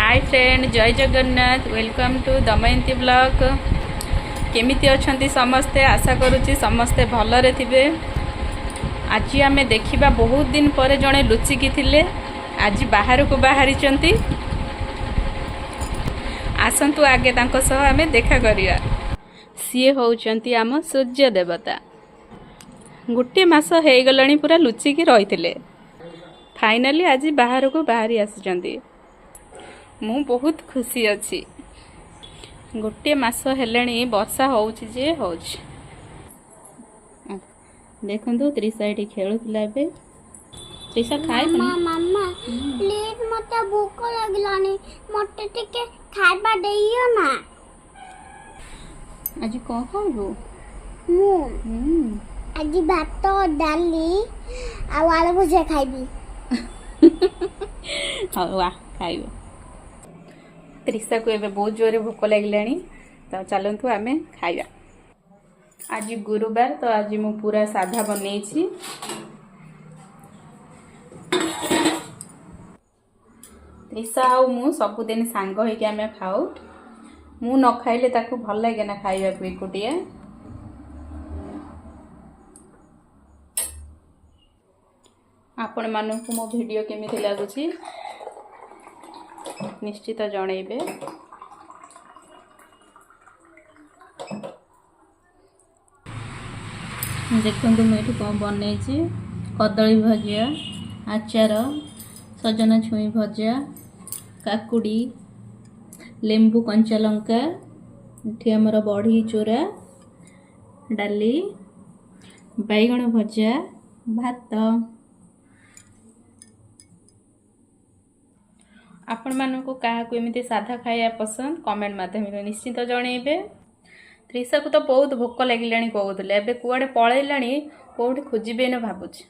हाय friend, जय Jagannath. Welcome to Damayanti blog. केमिति अछंती समस्ते? आशा करुच्ची समस्ते भलरे थिबे। आज आमे देखिबा बहुत दिन पर जड़े लुचिकी थिले आज बाहर को बाहरी चंती। आसंतु आगे तांको सह आमे देखा करिया। सीए होउचंती आम सूर्य देवता। गोटे मास हे गलानी पूरा लुचिकी रहिथिले, फाइनली आज बाहर को बाहरी आसिचंती। मु बहुत खुशी अच्छी। गोटे मास हेलाणी वर्षा होउछि जे होउछि। देखंतु त्रिशा एठी खेलुतला बे। त्रिशा खाइ मम्मा प्लीज मते भूख लागलानी, मते टिके खाइबा देइयो ना। आज को खाइबो? आज भात डाली आ आलू भुजिया खाइबी। वाह खाइबो। त्रिशा को एबे बहुत जोरे भूख लागलानी, तो चलंतु आमे खाइबा। आज गुरुवार तो आज मु पूरा साधा बनेछि। त्रिशा आउ मु सबुदिन सांग होइके आमे खाऊ। मु न खाइले ताकू भल लागे ना खाइबा को एकुटिया। आपण मानकु मो वीडियो केमिति लागुछि निश्चित जणैबे। देखंतु मैं कौन बनई कदली भजिया, आचार, सजना छुई भजा, काकुड़ी, लेंबू कंचा लंका, इठी हमर बड़ी चोरा, डाली, बैगण भजा, भात। आपण मानक क्या एमती साधा खाया पसंद कमेंट माध्यम निश्चित जनइबे। त्रिशा को तो बहुत भोक लगिलानी कहूले, एबे कुआडे पळैलानी, कोठी खोजिबे न भाबुछि।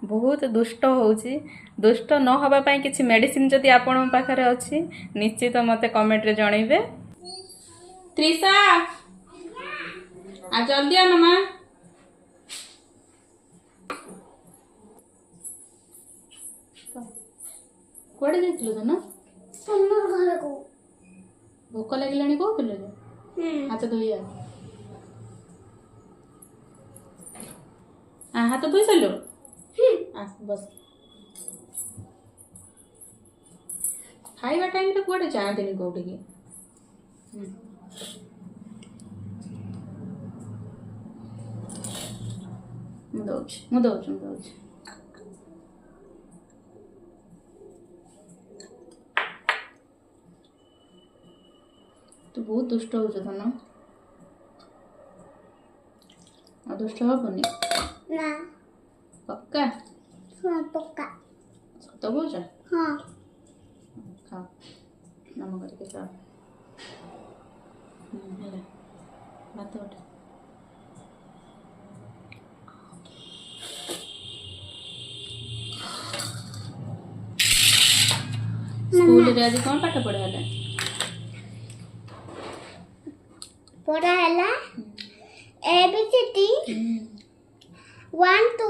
बहुत दुष्ट होउछि। दुष्ट न होबा पई किछि मेडिसिन जदि आपण पाखरे अछि निश्चित मते कमेंट रे जनइबे। त्रिशा आ जल्दी आ मामा। कुआडे जाइथिलु ना? सोनर घर को। भोक लगिलानी कहूले जे हाथ धोइया। हाथ धोई सारो। बस खाइबा टाइम रे कुआडे जाआंतिनी कोठी की। मु दउछ। तू बहुत दुष्ट हो ना? दुष्ट हबनी ना? पक्का? हाँ पक्का। सत बोझ? हाँ। खा नम करके खा। भात उठा। स्कूल रे आज कौन पाठ पढ़ा है? पढ़ा है ABCD 1 2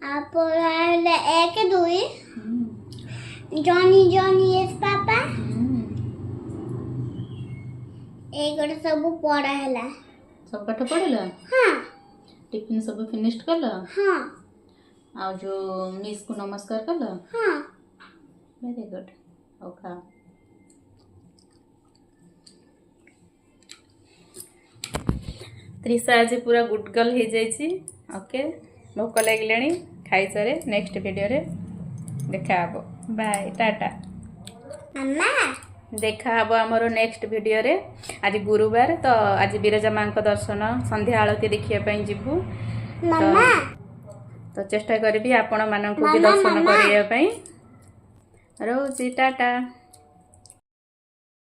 आप पढ़ा है 1 2 जॉनी यस पापा एगोटे सब पढ़ा है। सब पाठ पढ़ला? हाँ। टिफिन सब फिनिश करला? हाँ। आ जो मिस को नमस्कार करला? हाँ। Very good. ओके। त्रिशा आज पूरा गुड गर्ल हो जाइए। ओके, भोक लगिलानी। खाई सारे नेक्स्ट वीडियो रे देखा हबो। बाय टाटा। मम्मा देखा हबो हमरो नेक्स्ट वीडियो रे। आज गुरुवार तो आज बिरजा मां को दर्शन संध्या आरती देखिया पई जिबु। मम्मा तो चेष्टा करबी आपण मानन को भी दर्शन करिया पई। रहउची टाटा।